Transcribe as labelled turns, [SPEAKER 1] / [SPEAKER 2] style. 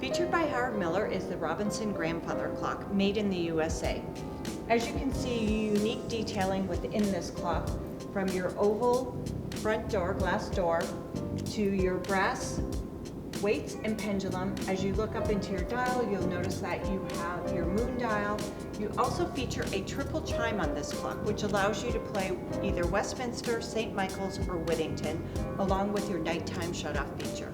[SPEAKER 1] Featured by Howard Miller is the Robinson grandfather clock, made in the USA. As you can see, unique detailing within this clock, from your oval front door, glass door, to your brass weights and pendulum. As you look up into your dial, you'll notice that you have your moon dial. You also feature a triple chime on this clock, which allows you to play either Westminster, St. Michael's, or Whittington, along with your nighttime shut-off feature.